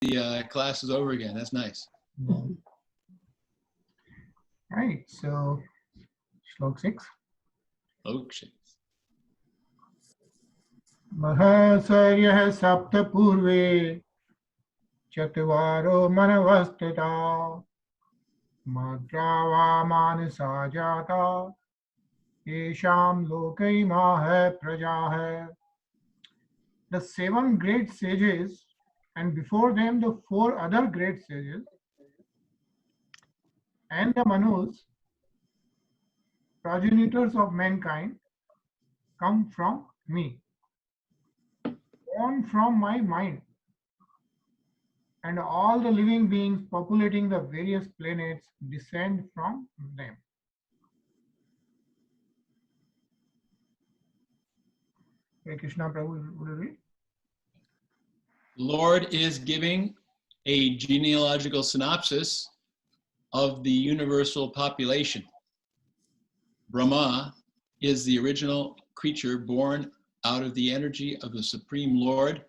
the classes over again. That's nice. Right. So, Shlok 6. Okay. Mahasarya sapta purve chatvaro manavastita madrava manasa jata yesham lokaima hai praja hai. The 7 great sages, and before them the 4 other great sages, and the Manus, progenitors of mankind, come from me, born from my mind, and all the living beings populating the various planets descend from them. Hare Krishna Prabhu, would you read? Lord is giving a genealogical synopsis of the universal population. Brahma is the original creature born out of the energy of the Supreme Lord,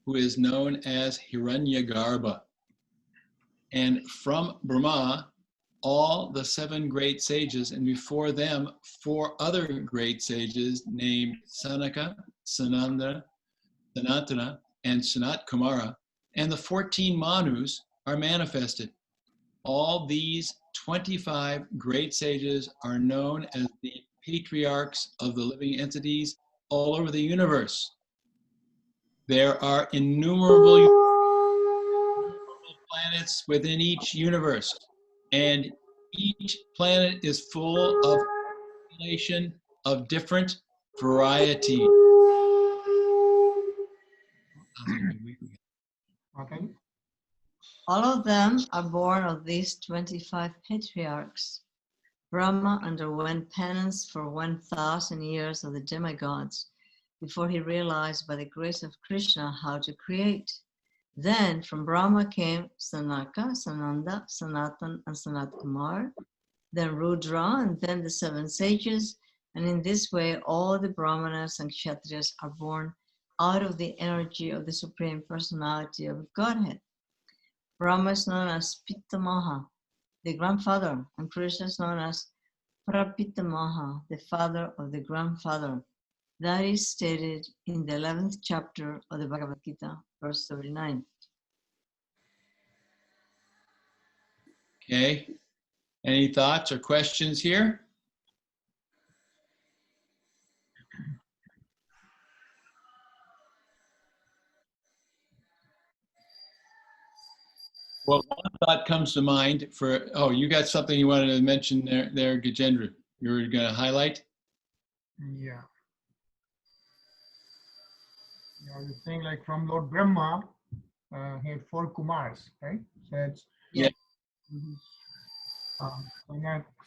who is known as Hiranyagarbha. And from Brahma, all the 7 great sages, and before them, 4 other great sages named Sanaka, Sananda, Sanatana, and Sanat Kumara, and the 14 Manus are manifested. All these 25 great sages are known as the patriarchs of the living entities all over the universe. There are innumerable planets within each universe, and each planet is full of population of different variety. Okay. All of them are born of these 25 patriarchs. Brahma underwent penance for 1,000 years of the demigods before he realized by the grace of Krishna how to create. Then from Brahma came Sanaka, Sananda, Sanatan, and Sanat Kumar, then Rudra, and then the 7 sages, and in this way all the Brahmanas and Kshatriyas are born out of the energy of the Supreme Personality of Godhead. Brahma is known as Pitamaha, the grandfather, and Krishna is known as Prapitamaha, the father of the grandfather. That is stated in the 11th chapter of the Bhagwad Gita, verse 39. Okay. Any thoughts or questions here? Well, one thought comes to mind for, oh, you got something you wanted to mention there, Gajendra. You were going to highlight? Yeah. I was saying, like, from Lord Brahma, he had 4 Kumars, right? So it's Yeah.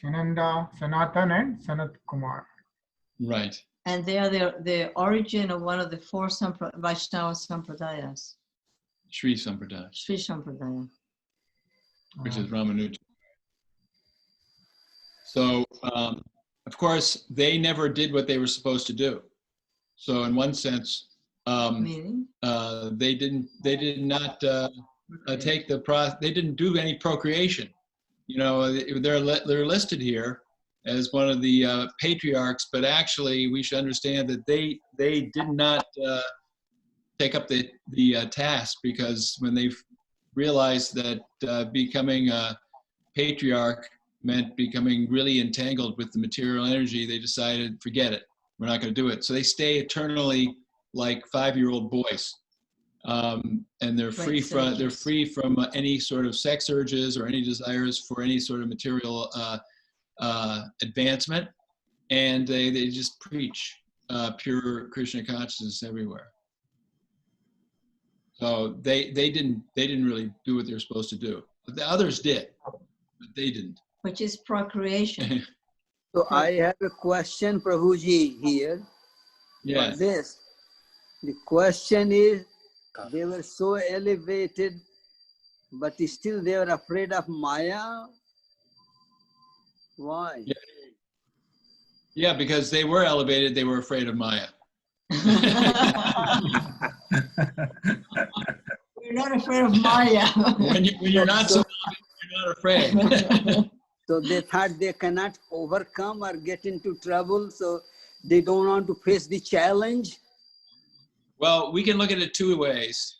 Sananda, Sanatan, and Sanat Kumar. Right. And they are the origin of one of the 4 Vaishnava Sampradayas. Sri Sampradaya, Sri Sampradaya. which is Ramanuja. So, of course, they never did what they were supposed to do. So, in one sense, Meaning? they did not take they didn't do any procreation. You know, they're listed here as one of the patriarchs, but actually, we should understand that they did not take up the task, because when they realized that becoming a patriarch meant becoming really entangled with the material energy, they decided, forget it, we're not going to do it. So they stay eternally like 5-year-old boys, and they're free from any sort of sex urges or any desires for any sort of material advancement, and they just preach pure Krishna consciousness everywhere. So they didn't really do what they were supposed to do. But the others did, but they didn't. Which is procreation. So I have a question, Prabhuji, here. Yeah. For this, the question is, they were so elevated, but still they were afraid of Maya. Why? Yeah, because they were elevated, they were afraid of Maya. We You're not afraid of Maya. when you're not so you're not afraid. So they thought they cannot overcome or get into trouble, so they don't want to face the challenge. Well, we can look at it two ways.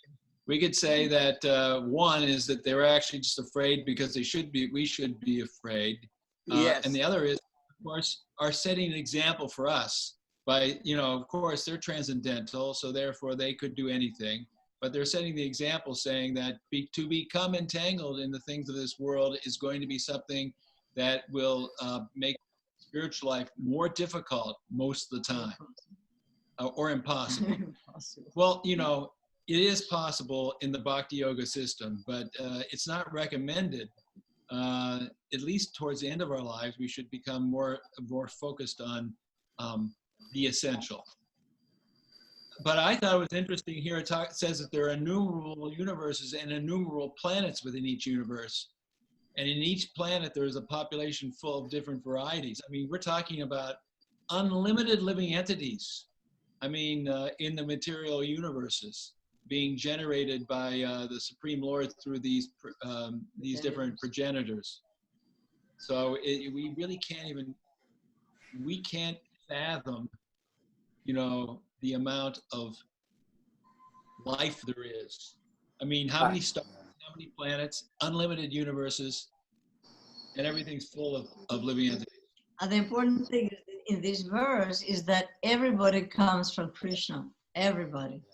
We could say that one is that they're actually just afraid because we should be afraid. Yes. And the other is, of course, are setting an example for us by, of course, they're transcendental, so therefore they could do anything. But they're setting the example saying that to become entangled in the things of this world is going to be something that will make spiritual life more difficult most of the time, or impossible. Well, it is possible in the Bhakti Yoga system, but it's not recommended. At least towards the end of our lives, we should become more focused on the essential. But I thought it was interesting here. It says that there are innumerable universes and innumerable planets within each universe. And in each planet, there is a population full of different varieties. I mean, we're talking about unlimited living entities. I mean, in the material universes being generated by the Supreme Lord through these different progenitors. So we really can't fathom, the amount of life there is. I mean, how many stars, how many planets, unlimited universes, and everything's full of living entities. And the important thing in this verse is that everybody comes from Krishna. Everybody.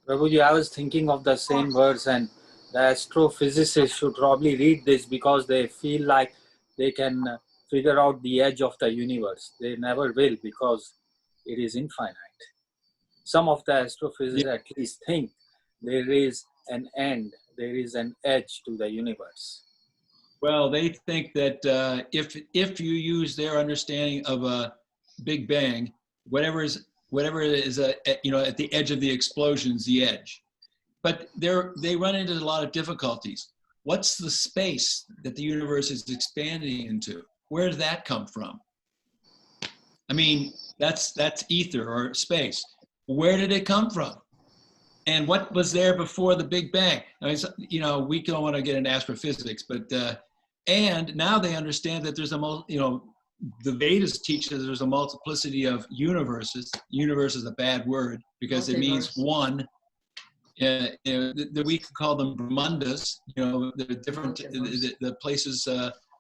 Prabhuji, I was thinking of the same verse, and the astrophysicists should probably read this because they feel like they can figure out the edge of the universe. They never will because it is infinite. Some of the astrophysicists at least think there is an end, there is an edge to the universe. Well, they think that if you use their understanding of a Big Bang, whatever is at the edge of the explosion is the edge. But they run into a lot of difficulties. What's the space that the universe is expanding into? Where does that come from? I mean, that's ether or space. Where did it come from? And what was there before the Big Bang? I mean, we don't want to get into astrophysics, but and now they understand that there's the Vedas teach that there's a multiplicity of universes. Universe is a bad word because it means one. We could call them Brahmandas. The different the places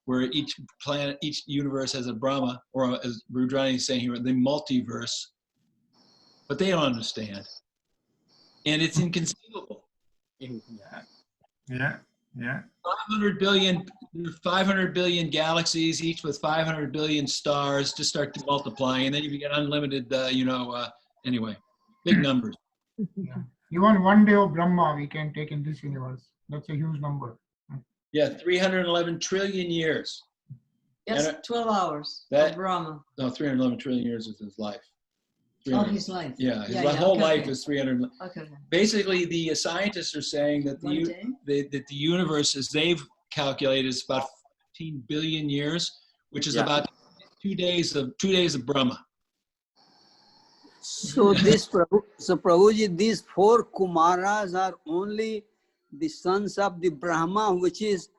where each planet, each universe has a Brahma, or as Rudrani is saying here, the multiverse. But they don't understand, and it's inconceivable. Yeah. 500 billion galaxies, each with 500 billion stars. Just start multiplying, and then you get unlimited. Anyway, big numbers. Yeah. Even one day of Brahma we can take in this universe. That's a huge number. Yeah, 311 trillion years. Yes, 12 hours of Brahma. No, 311 trillion years is his life. Oh, his life. Yeah, his whole life is 300. Okay. Basically, the scientists are saying that the universe, as they've calculated, is about 15 billion years, which is about 2 days of Brahma. So Prabhuji, these four Kumaras are only the sons of the Brahma, which is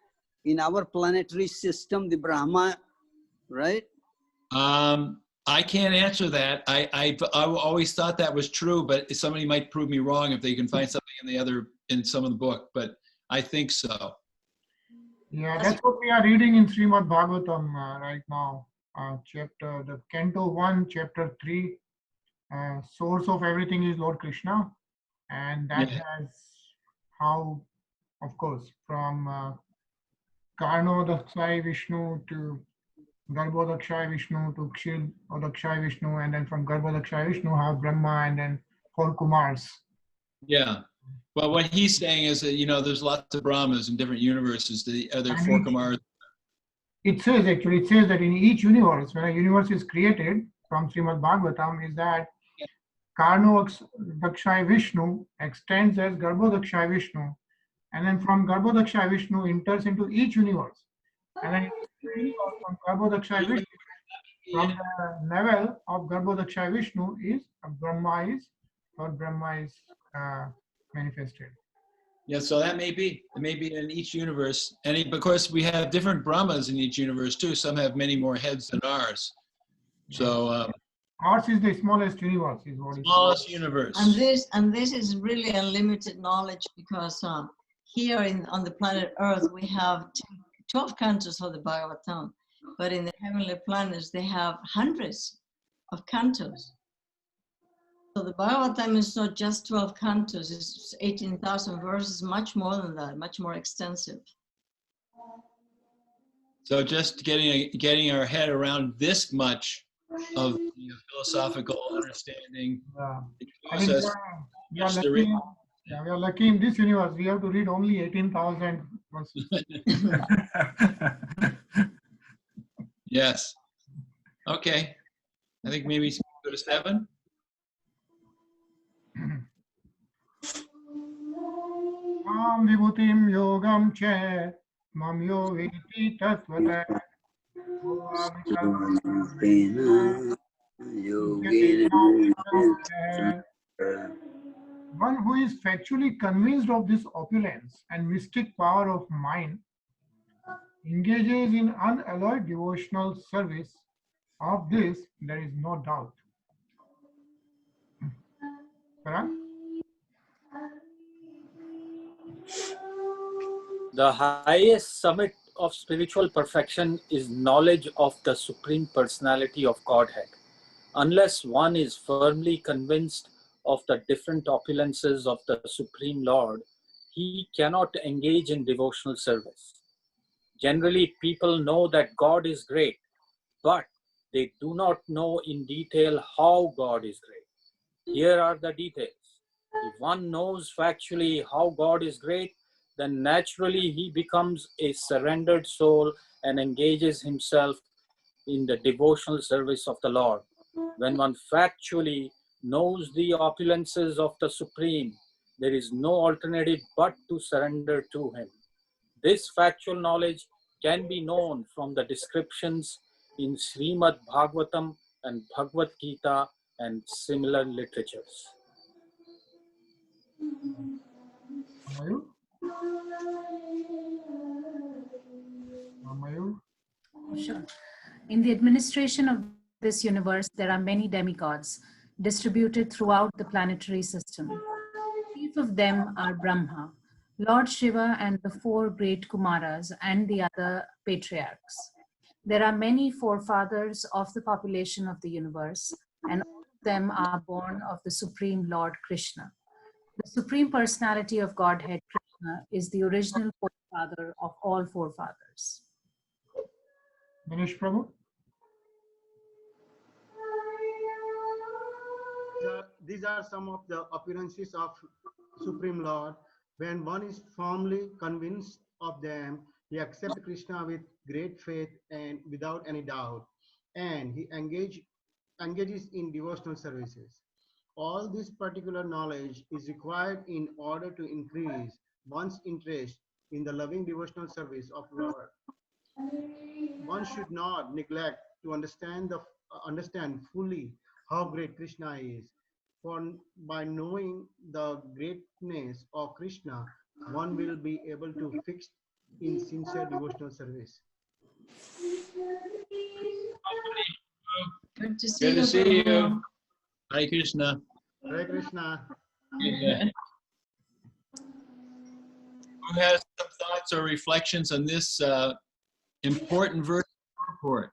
in our planetary system, the Brahma, right? I can't answer that. I always thought that was true, but somebody might prove me wrong if they can find something in some of the book. But I think so. Yeah, that's what we are reading in Srimad Bhagavatam right now. The Canto 1, Chapter 3. Source of everything is Lord Krishna, and that has how, of course, from Karnodakshay Vishnu to Garbhodakshay Vishnu to Kshirodakshay Vishnu, and then from Garbhodakshay Vishnu have Brahma and then 4 Kumars. Yeah. Well, what he's saying is that, there's lots of Brahmas in different universes. The other 4 Kumars. It says that in each universe, when a universe is created from Srimad Bhagavatam, is that Karnodakshay Vishnu extends as Garbhodakshay Vishnu, and then from Garbhodakshay Vishnu enters into each universe. And then from Garbhodakshay Vishnu, from the level of Garbhodakshay Vishnu is Brahma is manifested. Yeah, so that may be. It may be in each universe. And of course, we have different Brahmas in each universe too. Some have many more heads than ours. So Ours is the smallest universe, is what it smallest universe. And this is really unlimited knowledge, because here on the planet Earth we have 12 cantos of the Bhagavatam, but in the heavenly planets they have hundreds of cantos. So the Bhagavatam is not just 12 cantos, it's 18,000 verses, much more than that, much more extensive. So just getting our head around this much of the philosophical understanding. I think we are lucky in this universe. We have to read only 18,000 verses. Yes. Okay. I think maybe go to 7. Mam vibhutim yogam che mam yo viti tatvata. One who is factually convinced of this opulence and mystic power of mind engages in unalloyed devotional service. Of this, there is no doubt. Correct? The highest summit of spiritual perfection is knowledge of the Supreme Personality of Godhead. Unless one is firmly convinced of the different opulences of the Supreme Lord, he cannot engage in devotional service. Generally, people know that God is great, but they do not know in detail how God is great. Here are the details. If one knows factually how God is great, then naturally he becomes a surrendered soul and engages himself in the devotional service of the Lord. When one factually knows the opulences of the Supreme, there is no alternative but to surrender to him. This factual knowledge can be known from the descriptions in Srimad Bhagavatam and Bhagwad Gita and similar literatures. Sure. In the administration of this universe, there are many demigods distributed throughout the planetary system. Chief of them are Brahma, Lord Shiva, and the 4 great Kumaras and the other patriarchs. There are many forefathers of the population of the universe, and all of them are born of the Supreme Lord Krishna. The Supreme Personality of Godhead, Krishna, is the original forefather of all forefathers. Manish Prabhu? These are some of the appearances of Supreme Lord. When one is firmly convinced of them, he accepts Krishna with great faith and without any doubt, and he engages in devotional services. All this particular knowledge is required in order to increase one's interest in the loving devotional service of Lord. One should not neglect to understand fully how great Krishna is. For by knowing the greatness of Krishna, one will be able to fix in sincere devotional service. Good to Good to see Prabhu. you. Hare Krishna. Hare Krishna. Yeah. Who has some thoughts or reflections on this important verse report?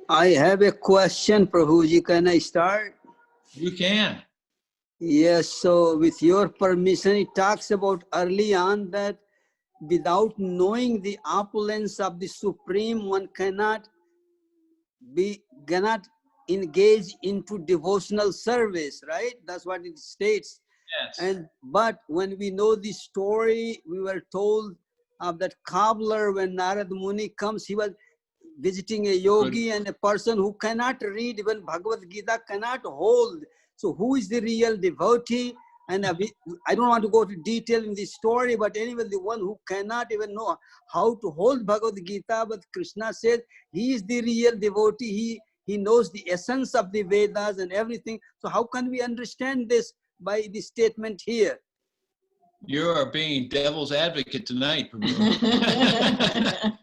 I have a question, Prabhuji. Can I start? You can. Yes, so with your permission, it talks about early on that without knowing the opulence of the Supreme, one cannot engage into devotional service, right? That's what it states. Yes. But when we know the story, we were told of that cobbler when Narad Muni comes, he was visiting a yogi and a person who cannot read even Bhagwad Gita, cannot hold. So who is the real devotee? And I don't want to go to detail in the story, but anyway, the one who cannot even know how to hold Bhagavad Gita, but Krishna says he is the real devotee. He knows the essence of the Vedas and everything. So how can we understand this by the statement here? You are being devil's advocate tonight, Prabhu.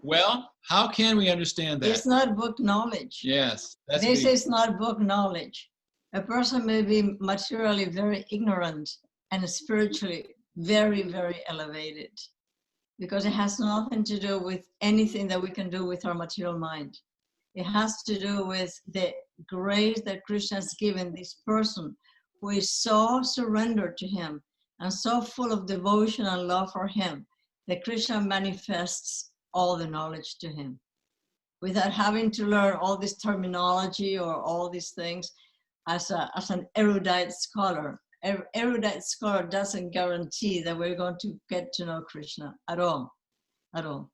Well, how can we understand that? It's not book knowledge. Yes. This is not book knowledge. A person may be materially very ignorant and spiritually very, very elevated, because it has nothing to do with anything that we can do with our material mind. It has to do with the grace that Krishna has given this person who is so surrendered to him and so full of devotion and love for him that Krishna manifests all the knowledge to him without having to learn all this terminology or all these things as an erudite scholar. Erudite scholar doesn't guarantee that we're going to get to know Krishna at all, at all.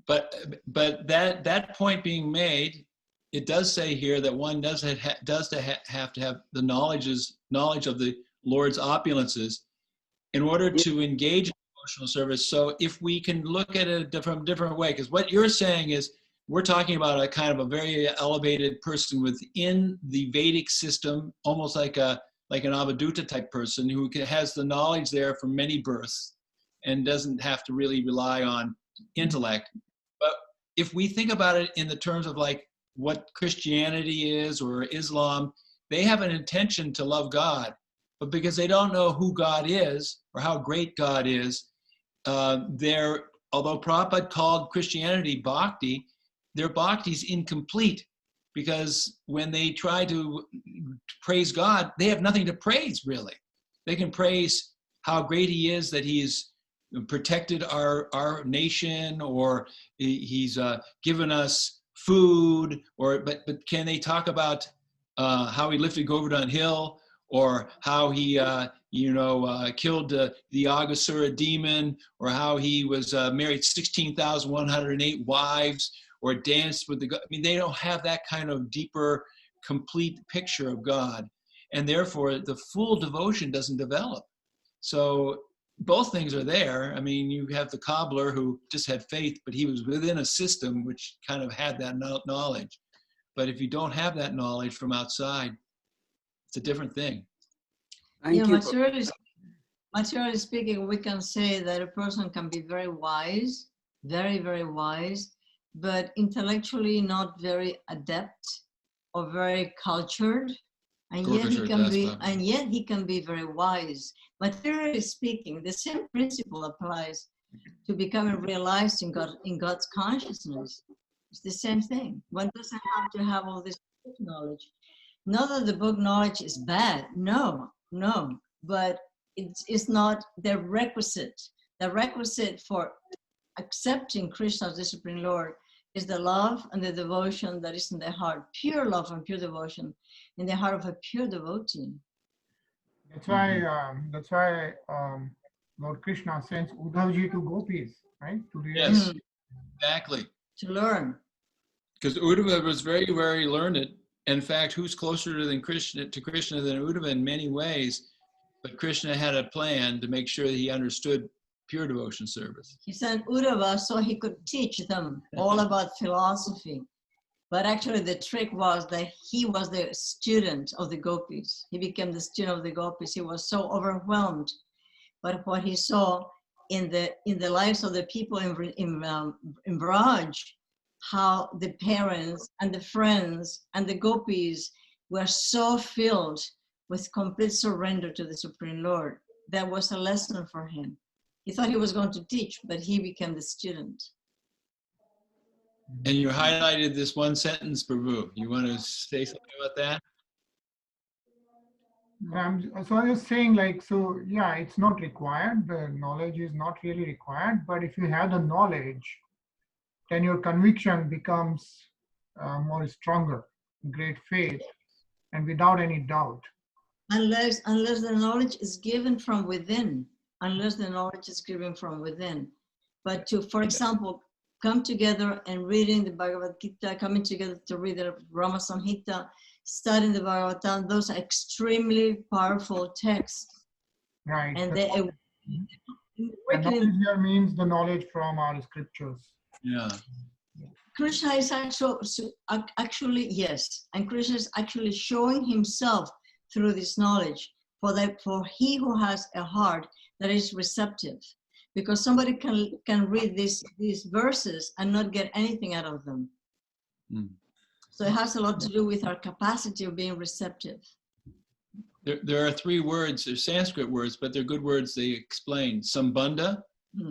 But that point being made, it does say here that one does have to have the knowledge of the Lord's opulences in order to engage in devotional service. So if we can look at it from a different way, because what you're saying is we're talking about a kind of a very elevated person within the Vedic system, almost like an Avadhuta type person who has the knowledge there from many births and doesn't have to really rely on intellect. But if we think about it in the terms of like what Christianity is or Islam, they have an intention to love God, but because they don't know who God is or how great God is, although Prabhupada called Christianity bhakti, their bhakti is incomplete, because when they try to praise God, they have nothing to praise really. They can praise how great he is, that he's protected our nation, or he's given us food, but can they talk about how he lifted Govardhan Hill, or how he killed the Aghasura demon, or how he was married 16,108 wives, or danced with I mean, they don't have that kind of deeper, complete picture of God, and therefore the full devotion doesn't develop. So both things are there. I mean, you have the cobbler who just had faith, but he was within a system which kind of had that knowledge. But if you don't have that knowledge from outside, it's a different thing. Thank you. Materially speaking, we can say that a person can be very wise, very, very wise, but intellectually not very adept or very cultured. And yet he can be very wise. Materially speaking, the same principle applies to becoming realized in God's consciousness. It's the same thing. One doesn't have to have all this book knowledge. Not that the book knowledge is bad. No, but it's not the requisite. The requisite for accepting Krishna as the Supreme Lord is the love and the devotion that is in the heart, pure love and pure devotion in the heart of a pure devotee. That's why Lord Krishna sends Uddhavji to gopis, right? To Yes, exactly. To learn. Because Uddhava was very, very learned. In fact, who's closer to Krishna than Uddhava in many ways? But Krishna had a plan to make sure that he understood pure devotion service. He sent Uddhava so he could teach them all about philosophy. But actually the trick was that he was the student of the gopis. He became the student of the gopis. He was so overwhelmed by what he saw in the lives of the people in Braj, how the parents and the friends and the gopis were so filled with complete surrender to the Supreme Lord. That was a lesson for him. He thought he was going to teach, but he became the student. And you highlighted this one sentence, Prabhu. You want to say something about that? So I was saying, it's not required. The knowledge is not really required. But if you have the knowledge, then your conviction becomes more stronger, great faith, and without any doubt. Unless the knowledge is given from within. Unless the knowledge is given from within. But to, for example, come together and reading the Bhagavad Gita, coming together to read the Brahma Samhita, studying the Bhagavatam, those are extremely powerful texts. Right. And knowledge here means the knowledge from our scriptures. Yeah. Krishna is actually, yes, and Krishna is actually showing himself through this knowledge. for he who has a heart that is receptive. Because somebody can read these verses and not get anything out of them. Mm. So it has a lot to do with our capacity of being receptive. There are three words, they're Sanskrit words, but they're good words. They explain sambandha,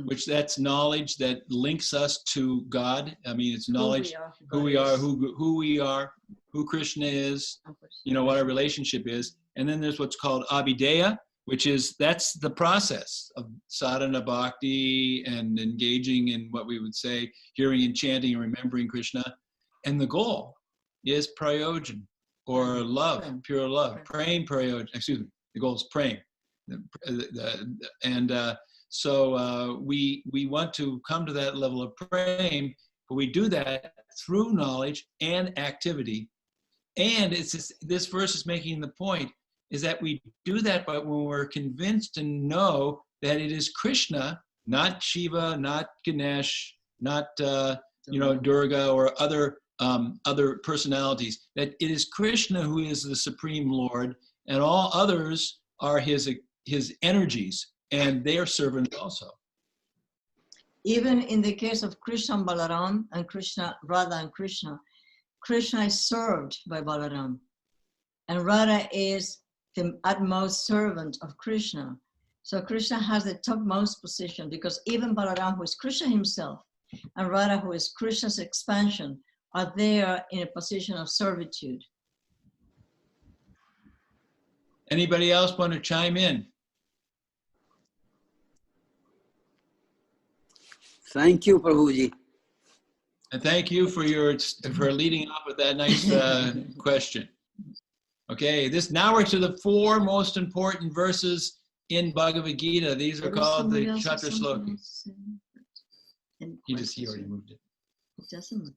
which that's knowledge that links us to God. I mean, it's knowledge who we are, who Krishna is, you know, what our relationship is. And then there's what's called abhideya, which is, that's the process of sadhana bhakti and engaging in what we would say, hearing and chanting and remembering Krishna. And the goal is prayojan, or love, pure love. Prem prayojan, excuse me, the goal is prem. So we want to come to that level of prem, but we do that through knowledge and activity. And this verse is making the point, is that we do that, but when we're convinced and know that it is Krishna, not Shiva, not Ganesh, not Durga or other personalities, that it is Krishna who is the Supreme Lord, and all others are his energies, and they are servants also. Even in the case of Krishna and Balaram, and Krishna, Radha and Krishna, Krishna is served by Balaram, and Radha is the utmost servant of Krishna. So Krishna has the topmost position, because even Balaram, who is Krishna himself, and Radha, who is Krishna's expansion, are there in a position of servitude. Anybody else want to chime in? Thank you, Prabhuji. And thank you for leading off with that nice question. Okay, now we're to the four most important verses in Bhagavad Gita. These are called the Chatra Slokas. He already moved it. It doesn't.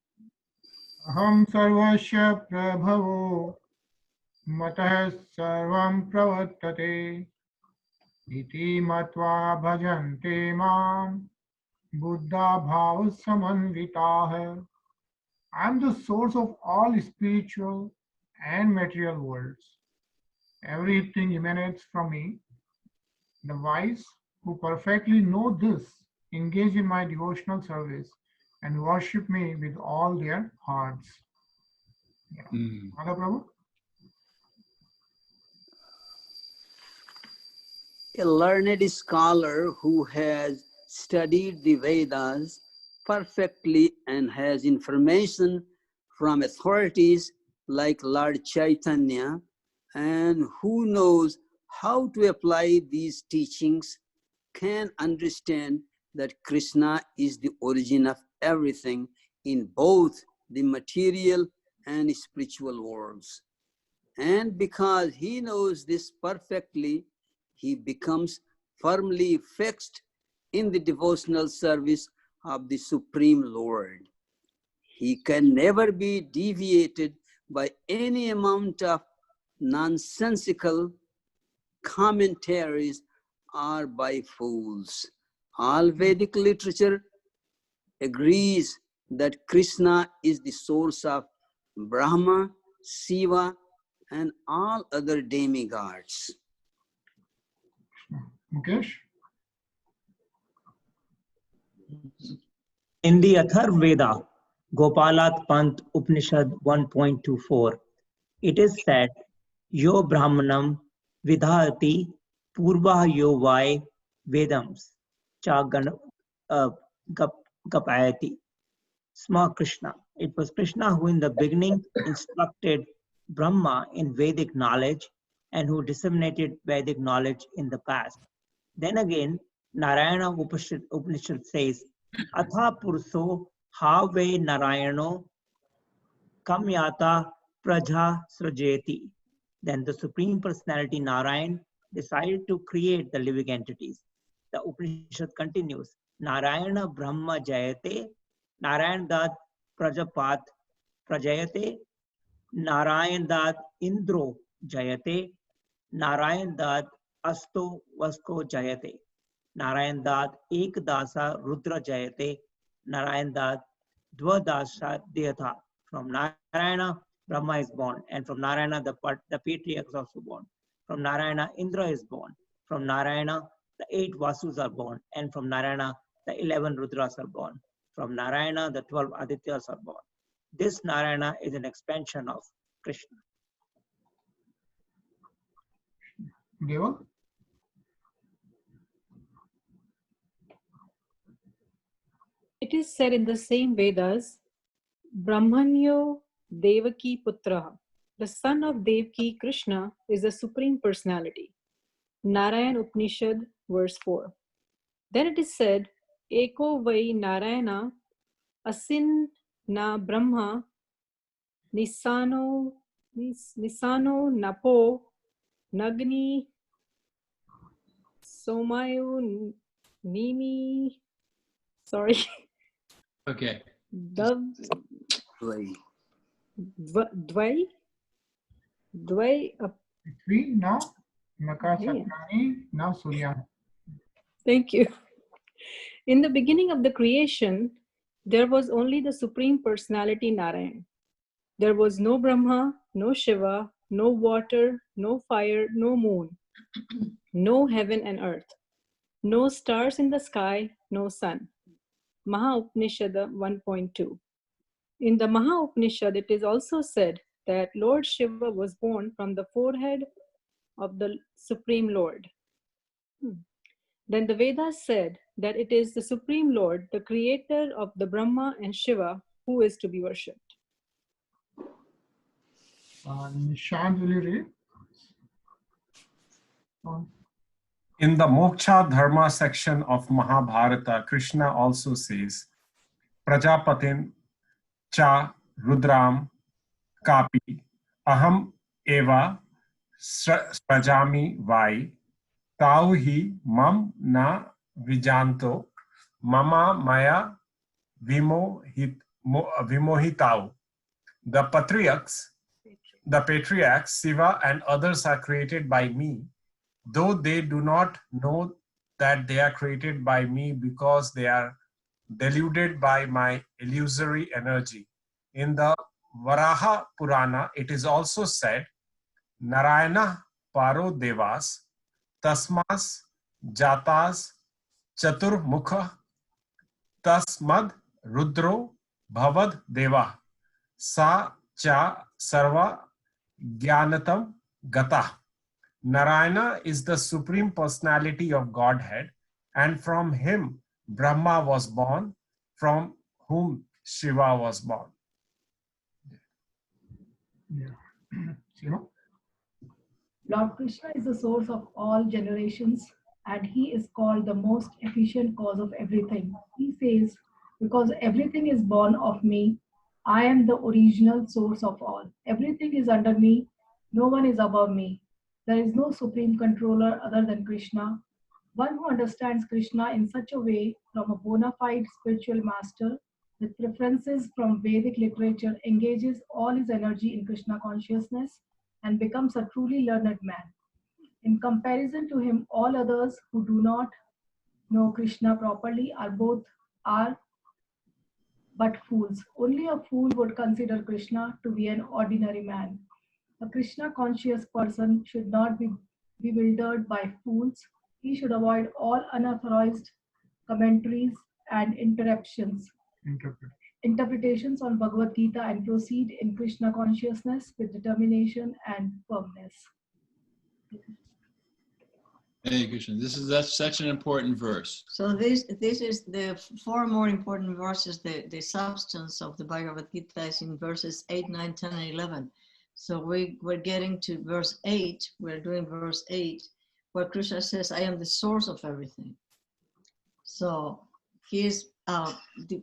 Aham sarvasya prabhavo matah sarvam pravattate iti matva bhajante mam buddha bhava samanvitah. I am the source of all spiritual and material worlds. Everything emanates from me. The wise who perfectly know this engage in my devotional service and worship me with all their hearts. Radha Prabhu? A learned scholar who has studied the Vedas perfectly and has information from authorities like Lord Chaitanya, and who knows how to apply these teachings, can understand that Krishna is the origin of everything in both the material and spiritual worlds. And because he knows this perfectly, he becomes firmly fixed in the devotional service of the Supreme Lord. He can never be deviated by any amount of nonsensical commentaries or by fools. All Vedic literature agrees that Krishna is the source of Brahma, Shiva, and all other demigods. Mukesh? In the Atharvaveda, Gopalat Pant Upanishad 1.24, it is said, Yo Brahmanam Vidhati Purva Yo Vai Vedams Cha Gapayati. Sma Krishna. It was Krishna who in the beginning instructed Brahma in Vedic knowledge and who disseminated Vedic knowledge in the past. Then again, Narayana Upanishad says, Atha Purso Have Narayano Kamyata Praja Srajeti. Then the Supreme Personality Narayan decided to create the living entities. The Upanishad continues, Narayana Brahma Jayate, Narayan Dat Prajapat Prajayate, Narayan Dat Indro Jayate, Narayan Dat Asto Vasko Jayate, Narayan Dat Ekdasa Rudra Jayate, Narayan Dat Dvadasa Deyatha. From Narayana, Brahma is born, and from Narayana, the patriarch is also born. From Narayana, Indra is born. From Narayana, the 8 Vasus are born. And from Narayana, the 11 Rudras are born. From Narayana, the 12 Adityas are born. This Narayana is an expansion of Krishna. Deva? It is said in the same Vedas, Brahmanyo Devaki Putra, the son of Devaki, Krishna, is the Supreme Personality. Narayan Upanishad, verse 4. Then it is said, Eko Vai Narayana Asin Na Brahma Nisano Napo Nagni Somayo Nimi. Sorry. Okay. Right. Dvai Prithvi na Naka Chakrani na Surya. Thank you. In the beginning of the creation, there was only the Supreme Personality Narayan. There was no Brahma, no Shiva, no water, no fire, no moon, no heaven and earth, no stars in the sky, no sun. Maha Upanishad 1.2. In the Maha Upanishad, it is also said that Lord Shiva was born from the forehead of the Supreme Lord. Then the Vedas said that it is the Supreme Lord, the creator of the Brahma and Shiva, who is to be worshipped. Nishant, will you read? In the Moksha Dharma section of Mahabharata, Krishna also says, Prajapatin cha Rudram kapi aham eva srajami vai tau hi mam na vijanto mama maya vimohitau. The patriarchs, Shiva and others are created by me, though they do not know that they are created by me because they are deluded by my illusory energy. In the Varaha Purana, it is also said, Narayana Paro Devas Tasmas Jatas Chatur Mukha Tasmad Rudro Bhavad Deva Sa Cha Sarva Jnanatam Gata. Narayana is the Supreme Personality of Godhead, and from him Brahma was born, from whom Shiva was born. Shiva? Lord Krishna is the source of all generations, and he is called the most efficient cause of everything. He says, because everything is born of me, I am the original source of all. Everything is under me, no one is above me. There is no supreme controller other than Krishna. One who understands Krishna in such a way from a bona fide spiritual master with preferences from Vedic literature engages all his energy in Krishna consciousness and becomes a truly learned man. In comparison to him, all others who do not know Krishna properly are but fools. Only a fool would consider Krishna to be an ordinary man. A Krishna conscious person should not be bewildered by fools. He should avoid all unauthorized commentaries and interpretations on Bhagwad Gita and proceed in Krishna consciousness with determination and firmness. Hey Krishna, that's such an important verse. So this is the 4 more important verses. The substance of the Bhagavad Gita is in verses 8, 9, 10, and 11. So we're getting to verse 8. We're doing verse 8, where Krishna says, I am the source of everything. So he is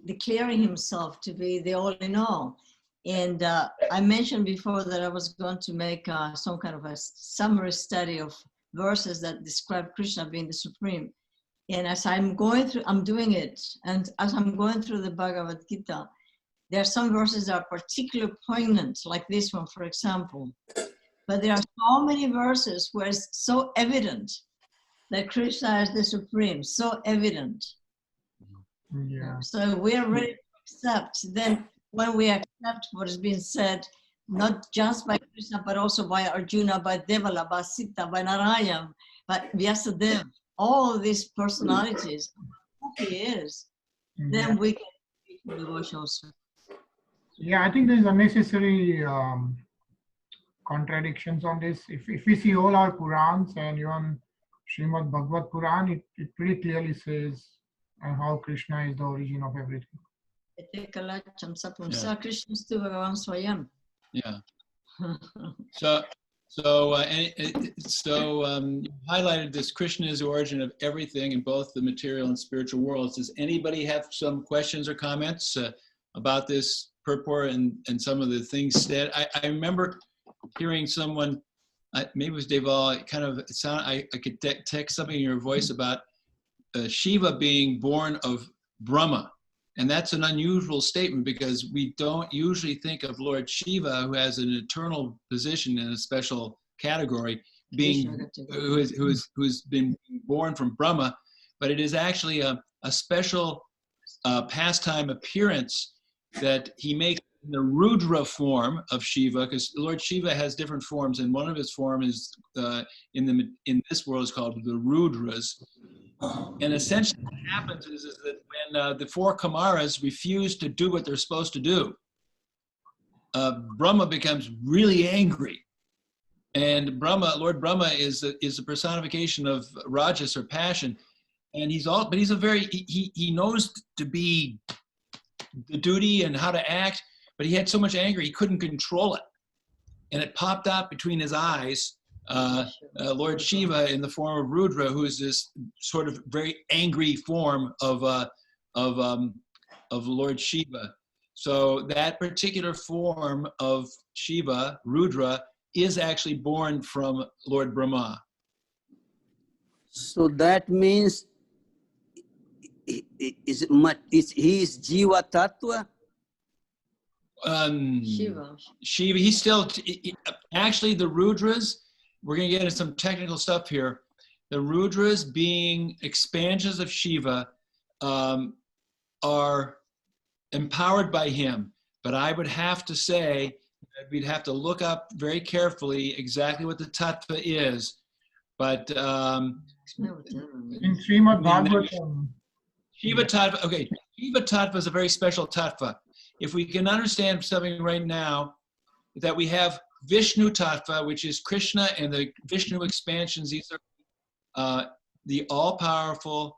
declaring himself to be the all in all. And I mentioned before that I was going to make some kind of a summary study of verses that describe Krishna being the supreme. And as I'm doing it. And as I'm going through the Bhagavad Gita, there are some verses that are particularly poignant, like this one, for example. But there are so many verses where it's so evident that Krishna is the supreme, so evident. Yeah. So we are ready to accept. Then when we accept what is being said, not just by Krishna, but also by Arjuna, by Devala, by Sita, by Narayana, by Vyasadeva, all these personalities, who he is, then we can speak in devotional service. Yeah, I think there is unnecessary contradictions on this. If we see all our Purans and even Srimad Bhagwat Puran, it pretty clearly says how Krishna is the origin of everything. Yeah. So you highlighted this: Krishna is the origin of everything in both the material and spiritual worlds. Does anybody have some questions or comments about this purport and some of the things said? I remember hearing someone, maybe it was Deval, kind of sound. I could text something in your voice about Shiva being born of Brahma. And that's an unusual statement because we don't usually think of Lord Shiva, who has an eternal position in a special category, being who's been born from Brahma, but it is actually a special pastime appearance that he makes in the Rudra form of Shiva, because Lord Shiva has different forms, and one of his forms is in this world is called the Rudras. And essentially what happens is that when the four Kumaras refuse to do what they're supposed to do, Brahma becomes really angry. And Lord Brahma is a personification of Rajas or passion. And he knows to be the duty and how to act, but he had so much anger he couldn't control it. And it popped out between his eyes. Lord Shiva in the form of Rudra, who is this sort of very angry form of Lord Shiva. So that particular form of Shiva, Rudra, is actually born from Lord Brahma. So that means he is Jiva Tattva? Shiva. He's still, actually the Rudras, we're going to get into some technical stuff here. The Rudras, being expansions of Shiva, are empowered by him. But I would have to say that we'd have to look up very carefully exactly what the tattva is. But in Srimad Bhagavatam, Shiva tattva, okay, Shiva tattva is a very special tattva. If we can understand something right now, that we have Vishnu tattva, which is Krishna and the Vishnu expansions. These are the all-powerful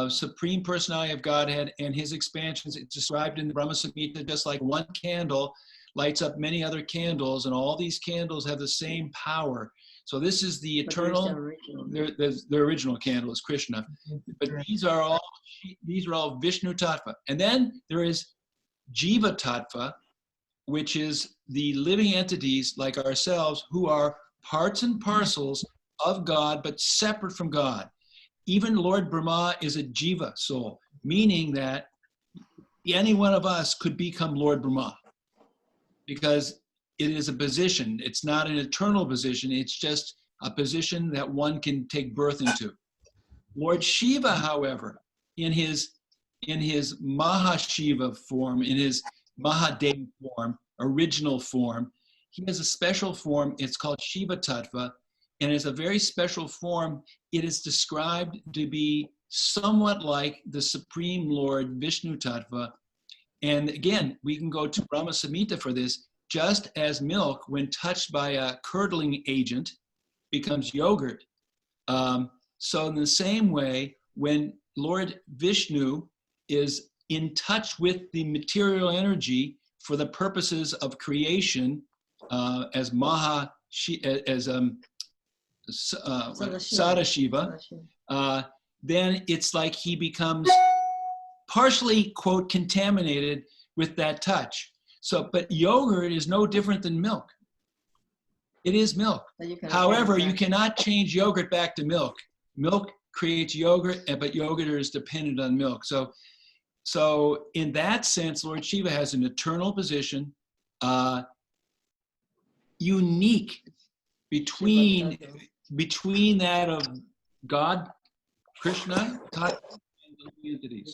Supreme Personality of Godhead and his expansions. It's described in the Brahma Samhita, just like one candle lights up many other candles, and all these candles have the same power. So this is the eternal, the original candle is Krishna. But these are all Vishnu tattva. And then there is Jiva tattva, which is the living entities like ourselves who are parts and parcels of God, but separate from God. Even Lord Brahma is a Jiva soul, meaning that any one of us could become Lord Brahma because it is a position. It's not an eternal position. It's just a position that one can take birth into. Lord Shiva, however, in his Mahashiva form, in his Mahadev form, original form, he has a special form. It's called Shiva Tattva, and it's a very special form. It is described to be somewhat like the Supreme Lord Vishnu Tattva. And again, we can go to Brahma Samhita for this. Just as milk, when touched by a curdling agent, becomes yogurt. So in the same way, when Lord Vishnu is in touch with the material energy for the purposes of creation, as Sadashiva, then it's like he becomes partially, quote, contaminated with that touch. So, but yogurt is no different than milk. It is milk. However, you cannot change yogurt back to milk. Milk creates yogurt, but yogurt is dependent on milk. So in that sense, Lord Shiva has an eternal position, unique between that of God, Krishna, and the entities.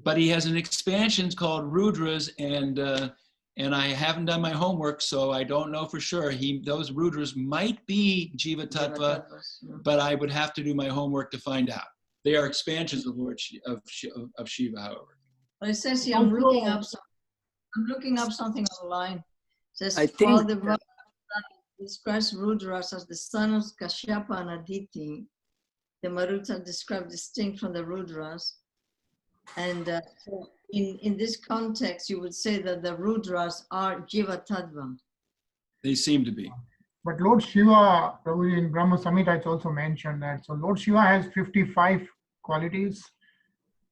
But he has an expansion called Rudras and I haven't done my homework, so I don't know for sure. Those Rudras might be Jiva Tattva, but I would have to do my homework to find out. They are expansions of Lord of Shiva, however. But it says here, I'm looking up something online. It says, I think while the Bhagavad describes Rudras as the son of Kashyapa and Aditi, the Maruts are described distinct from the Rudras. And so in this context, you would say that the Rudras are Jiva Tattva. They seem to be. But Lord Shiva, in Brahma Samhita, it's also mentioned that. So Lord Shiva has 55 qualities,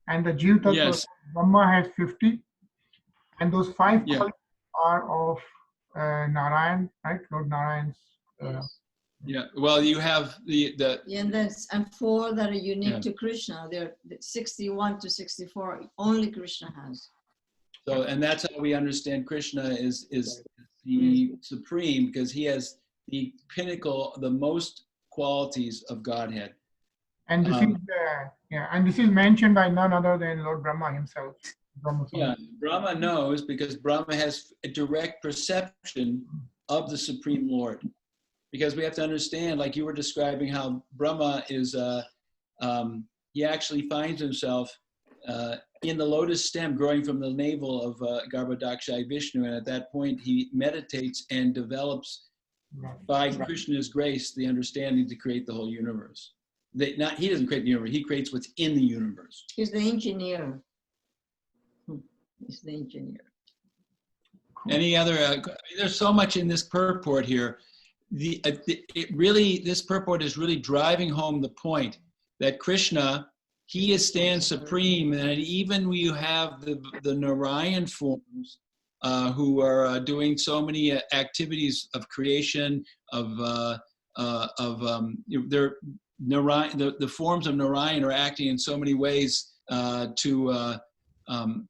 and the Jiva Tattva, Yes. Brahma has 50. And those 5 Yeah. qualities are of Narayan, right? Lord Narayan's. Yeah. Well, you have the Yeah, and 4 that are unique Yeah. to Krishna. They're 61 to 64. Only Krishna has. so, and that's how we understand Krishna is the supreme, because he has the pinnacle, the most qualities of Godhead. And this and this is mentioned by none other than Lord Brahma himself. Yeah, Brahma knows, because Brahma has a direct perception of the Supreme Lord. Because we have to understand, like you were describing, how Brahma is, he actually finds himself in the lotus stem growing from the navel of Garbhodakshai Vishnu, and at that point he meditates and develops, by Krishna's grace, the understanding to create the whole universe. He doesn't create the universe, he creates what's in the universe. He's the engineer. He's the engineer. Any other, there's so much in this purport here. This purport is really driving home the point that Krishna, he stands supreme, and even when you have the Narayan forms who are doing so many activities of creation, the forms of Narayan are acting in so many ways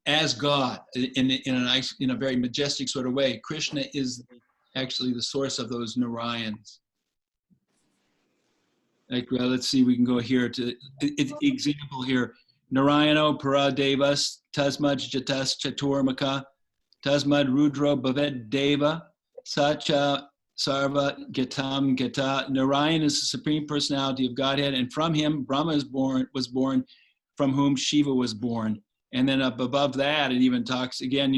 as God in a very majestic sort of way. Krishna is actually the source of those Narayans. Like, let's see, we can go here to example here. Narayano Paradevas Tasmad Jatas Chaturmaka Tasmad Rudro Bhaved Deva Sacha Sarva Getam Geta. Narayan is the Supreme Personality of Godhead, and from him Brahma was born, from whom Shiva was born. And then up above that, it even talks again,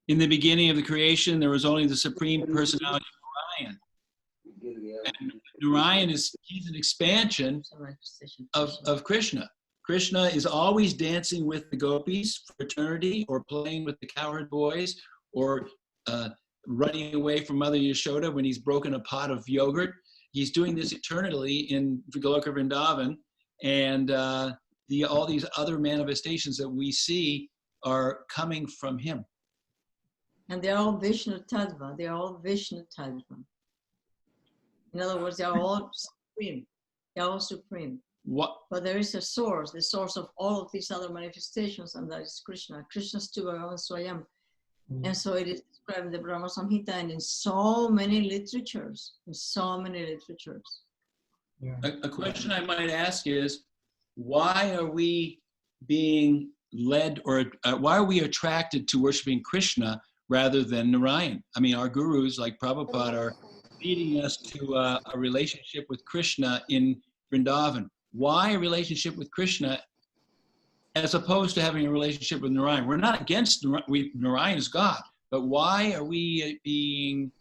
in the beginning of the creation, there was only the Supreme Personality of Narayan. And Narayan he's an expansion of Krishna. Krishna is always dancing with the gopis for eternity, or playing with the cowherd boys, or running away from Mother Yashoda when he's broken a pot of yogurt. He's doing this eternally in Goloka Vrindavan, and all these other manifestations that we see are coming from him. And they're all Vishnu Tattva. They're all Vishnu Tattva. In other words, they're all supreme. They're all supreme. What? But there is a source, the source of all of these other manifestations, and that is Krishna. Krishna's tu Bhagavan Swayam. And so it is described in the Brahma Samhita and in so many literatures. Yeah. A question I might ask is, why are we being led, or why are we attracted to worshiping Krishna rather than Narayan? I mean, our gurus like Prabhupada are leading us to a relationship with Krishna in Vrindavan. Why a relationship with Krishna as opposed to having a relationship with Narayan? We're not against Narayan is God, but why are we being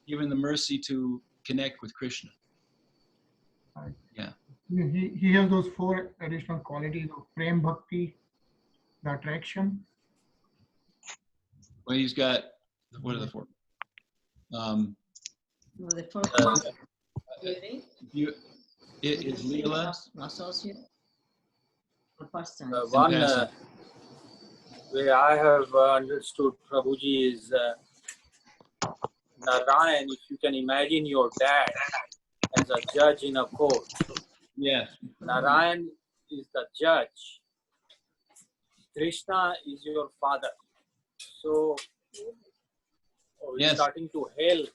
given the mercy to connect with Krishna? Right. Yeah. He has those 4 additional qualities of Prem Bhakti, the attraction. Well, he's got, what are the 4? The four beauty. It is Leela. Associate. One way I have understood Prabhuji is Narayan, if you can imagine your dad as a judge in a court. Yes. Narayan is the judge. Krishna is your father. So, Yes. Starting to hail.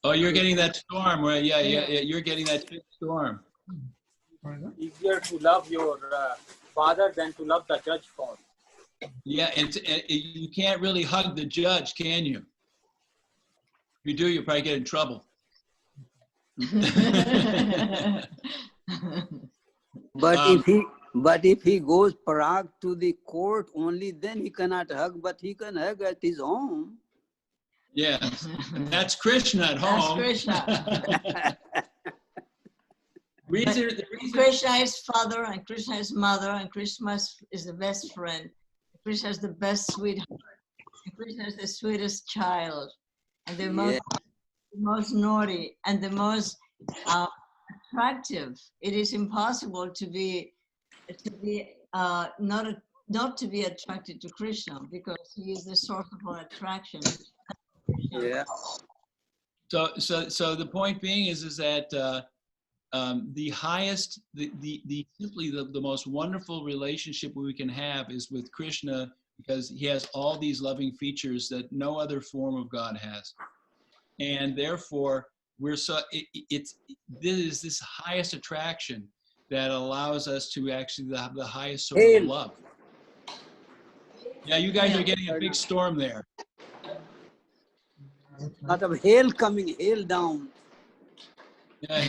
Oh, you're getting that storm, right? Yeah, you're getting that big storm. Easier to love your father than to love the judge form. Yeah, you can't really hug the judge, can you? If you do, you'll probably get in trouble. But if he goes Prague to the court, only then he cannot hug, but he can hug at his home. Yes, and that's Krishna at home. That's Krishna. The reason Krishna is father, and Krishna is mother, and Krishna is the best friend. Krishna is the best sweetheart. And Krishna is the sweetest child, and the most naughty, and the most attractive. It is impossible to be not to be attracted to Krishna, because he is the source of our attraction. Yeah. So the point being is that the highest, simply the most wonderful relationship we can have is with Krishna, because he has all these loving features that no other form of God has, and therefore this is this highest attraction that allows us to actually have the highest sort of love. Yeah, you guys are getting a big storm there. A lot of hail coming, hail down. Yeah,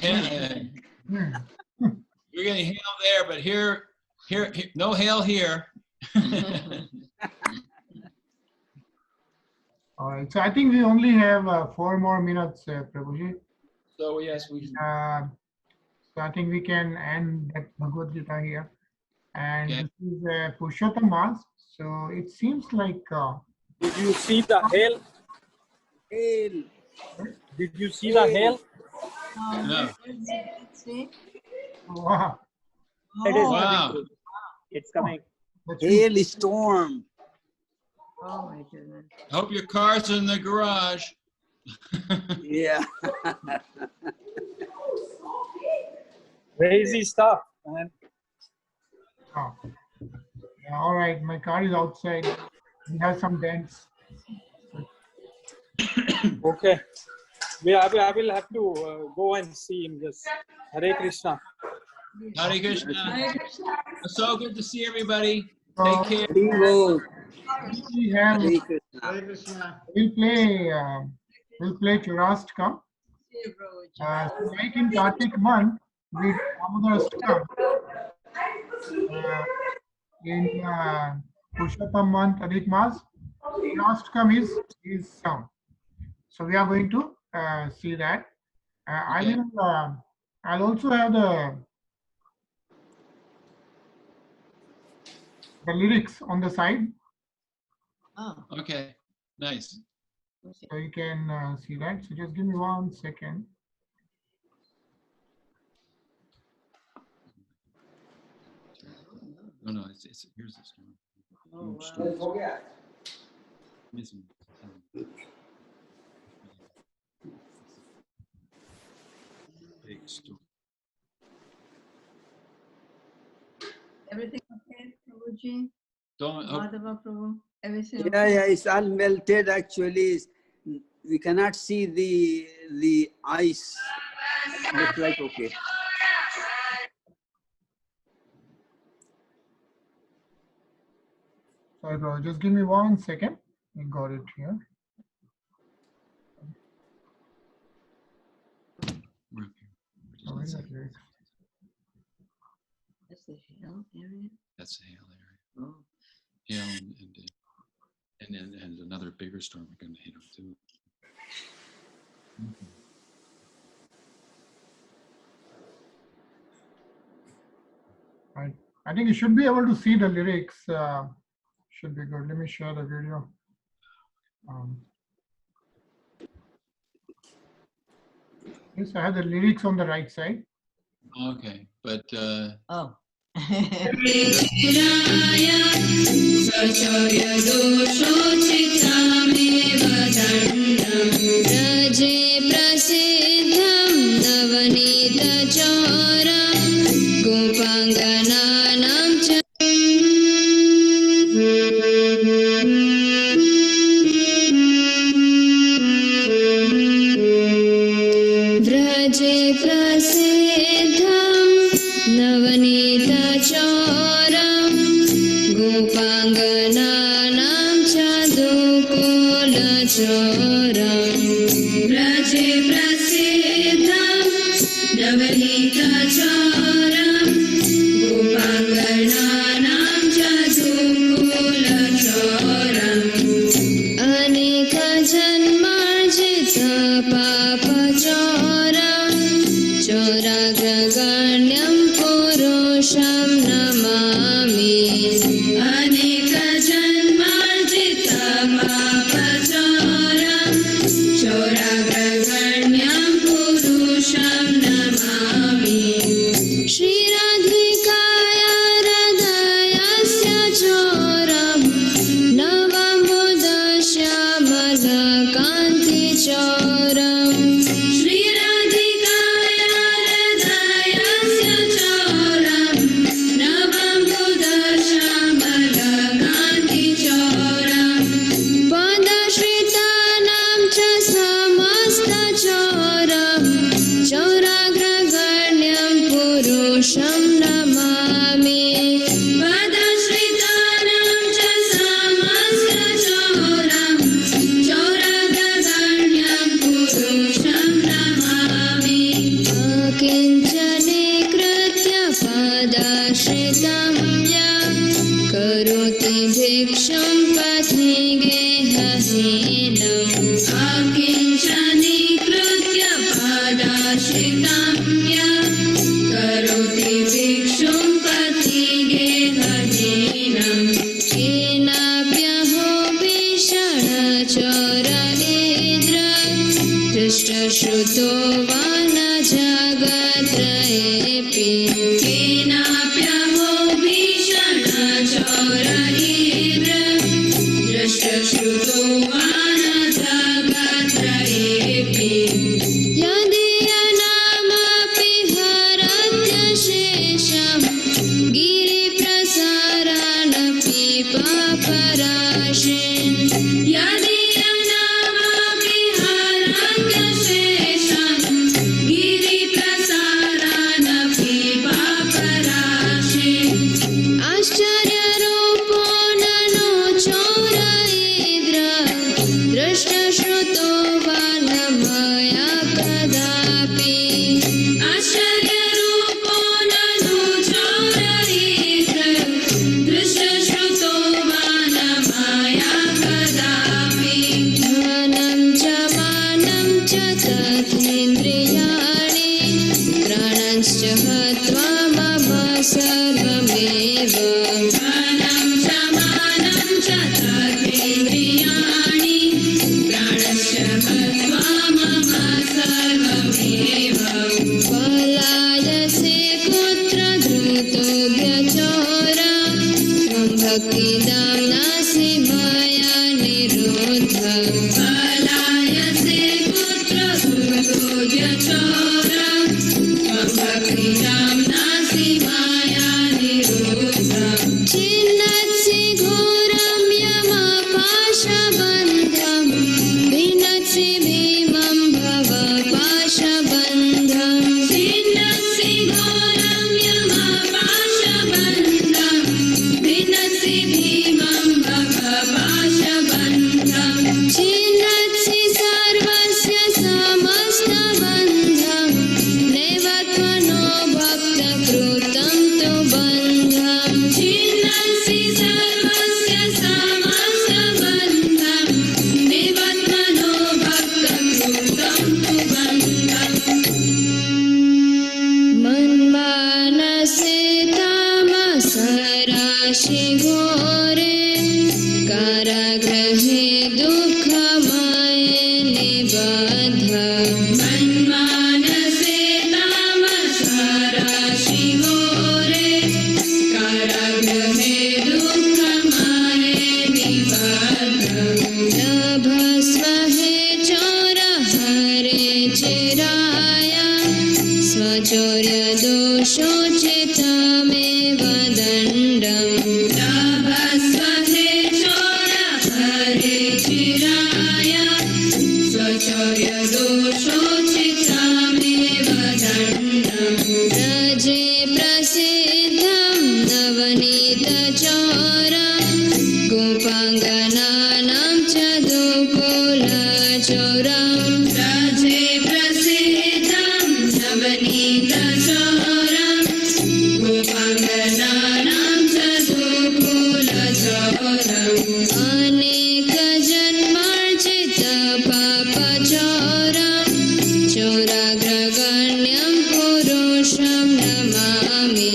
you're getting hail there, but here, no hail here. All right, so I think we only have 4 more minutes, Prabhuji. So yes, we. So I think we can end that Bhagwad Gita here. And Okay. this is Purushottam Mas. So it seems like. Did you see the hail? Hail. Did you see the hail? No. Let's see. Wow. It is Wow. coming. It's coming. Hail storm. Oh my goodness. I hope your car's in the garage. Yeah. Crazy stuff, man. Oh. Yeah, all right, my car is outside. It has some dents. Okay. I will have to go and see him. Just Hare Krishna. Hare Krishna. Hare Krishna. It's so good to see everybody. So Take care. we have, Hare Krishna. we'll play Churastkam. So like in Kartik month, we Damodar in Purushottam month, Adhik Mas, Churastkam is sung. So we are going to see that. Okay. I'll also have the lyrics on the side, Oh, Okay. Nice. okay. so you can see that. So just give me 1 second. No, it's here's the storm. Oh, wow. Missing. Big storm. Everything okay, Prabhuji? Don't. Oh, Madhava Prabhu? Everything Yeah, okay? yeah, it's all melted actually. We cannot see the ice. Looks like okay. Sorry, bro. Just give me 1 second. I got it here. we're up here. So where's that lyric? That's the hill area? That's the hail area. Oh. Hail and another bigger storm are going to hit them too. Right. I think you should be able to see the lyrics. Should be good. Let me share the video. Yes, I have the lyrics on the right side. Okay, but Oh. व्रजे प्रसिद्धं नवनीतचौरं गोपाङ्गनानां च व्रजे प्रसिद्धं नवनीतचौरं गोपाङ्गना अनेकचोरं गोपाङ्गनानां च दुःकुलचोरम् अनेकजन्मार्जितपापचोरं चोराग्रगण्यं पुरुषं नमामि अनेकजन्मार्जितपापचोरं चोराग्रगण्यं पुरुषं नमामि श्रीराधिकाय हृदयस्य चोरं नवमुदश्यामलकान्तिचोरं श्रीराधिकाय हृदयस्य चोरं नवमुदश्यामलकान्तिचोरं पदश्रितानां च समस्तचोरं चौराग्रगण्यं पुरुषं नमामि पदश्रितानां च समस्तचोरं चौराग्रगण्यं पुरुषं नमामि अकिञ्चनीकृत्य पदश्रितं यः करोति भिक्षुं पथि गेहहीनम् अकिञ्चनीकृत्य पदश्रितं यः करोति भिक्षुं पथि गेहहीनम् केनाप्यहो भीषणचोरनिद्र दृष्टश्रुतो वा न जगत्रयेऽपि केनाप्यहो भीषणचोरनिद्र दृष्टश्रुतो वा न जगत्रयेऽपि यदीयनामपि हरत्यशेषं गिरिप्रसारानपि पापराशिन् यदीयनामपि हरत्यशेषं गिरिप्रसारानपि पापराशिन् आश्चर्यरूपो ननु चोरयिद्र दृष्टश्रुतो वा न मया कदापि आश्चर्यरूपो ननु चोरयिद्र दृष्टश्रुतो वा न मया कदापि धनं च मानं च तथेन्द्रियाणि प्राणश्च हत्वा मम सर्वमेव धनं च मानं च तथेन्द्रियाणि प्राणश्च हत्वा मम सर्वमेव पलायसे कुत्र धृतोऽभ्यचोरा त्वं भक्तिदां नासि मया निरुद्ध पलायसे कुत्र धृतोऽभ्यचोरा त्वं भक्तिदां नासि मया निरुद्ध छिन्नत्सि घोरं यमपाशबन्धं भिन्नत्सि भीमं भवपाशबन्धं छिन्नत्सि घोरं यमपाशबन्धं भिन्नत्सि भीमं भवपाशबन्धं छिन्नत्सि सर्वस्य समस्तबन्धं नैव त्वनो भक्तकृतं तु बन्धं छिन्नत्सि सर्वस्य समस्तबन्धं नैव त्वनो भक्तकृतं तु बन्धं मन्मानसे तामसराशि घोरे कारागृहे दुःखमये निबद्ध मन्मानसे तामसराशि घोरे कारागृहे दुःखमये निबद्ध लभस्महे चोर हरे चिराय स्वचौर्यदोषोचितमेव दण्डम् लभस्महे चोर हरे चिराय स्वचौर्यदोषोचितमेव दण्डम् व्रजे प्रसिद्धं नवनीतचोरं गोपाङ्गनानां च दुकुलचोरं व्रजे प्रसिद्धं नवनीतचोरं पुरुषं नमामि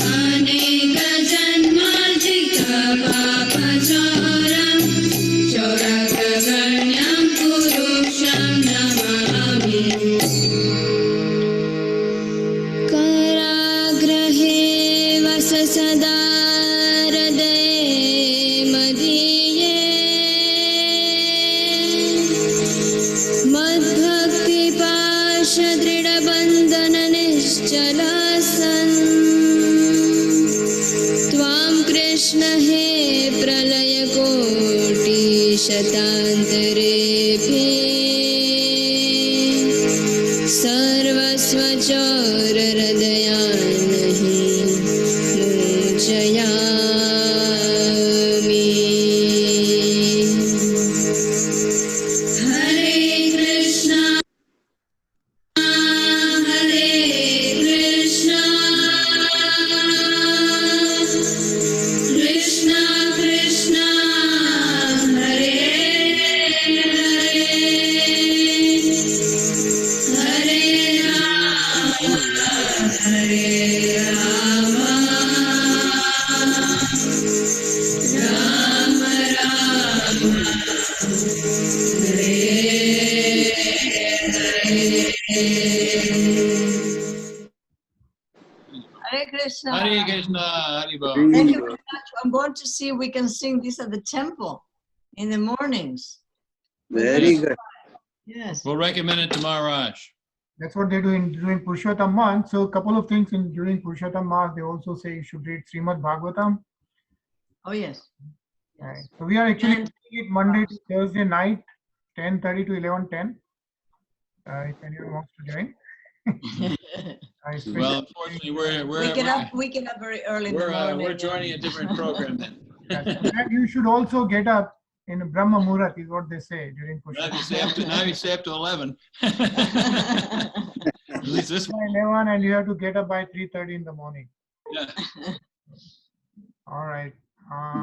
अनेकजन्मार्जितपापचौरं चौरग्रगण्यं पुरुषं नमामि कराग्रहे वस सदा हृदये मदीये मद्भक्तिपाशदृढबन्धननिश्चलासन् त्वां कृष्ण हे प्रलयकोटिशतान्तरेऽपि सर्वस्वचौरहृदयान् हि मोचयामि हरे कृष्णा हरे कृष्णा कृष्णा कृष्णा हरे हरे हरे राम राम राम हरे Hare Krishna. Hare Krishna, Hare Bol. Thank you very much. I'm going to see if we can sing this at the temple in the mornings. Very good. Yes. We'll recommend it to Maharaj. That's what they do during Purushottam month. So a couple of things during Purushottam month, they also say you should read Srimad Bhagavatam. Oh, yes. Right. So we are actually doing it Monday to Thursday night, 10:30 to 11:10. If anyone wants to join. Well, unfortunately, we get up very early in the morning. we're joining a different program then. And you should also get up in Brahma Muhurat is what they say during Purushottam. Now you stay up to 11. At least this one. 11 and you have to get up by 3:30 in the morning. Yeah. All right.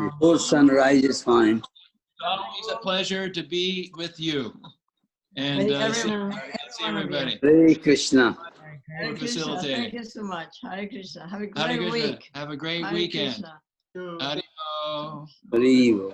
Before sunrise is fine. It's always a pleasure to be with you. And see everybody. Hare Krishna. Hare Krishna. Thank you so much. Hare Krishna. Have a great Hare Krishna. week. Have a great Hare weekend. Krishna. Hare Bol. Hare Bol.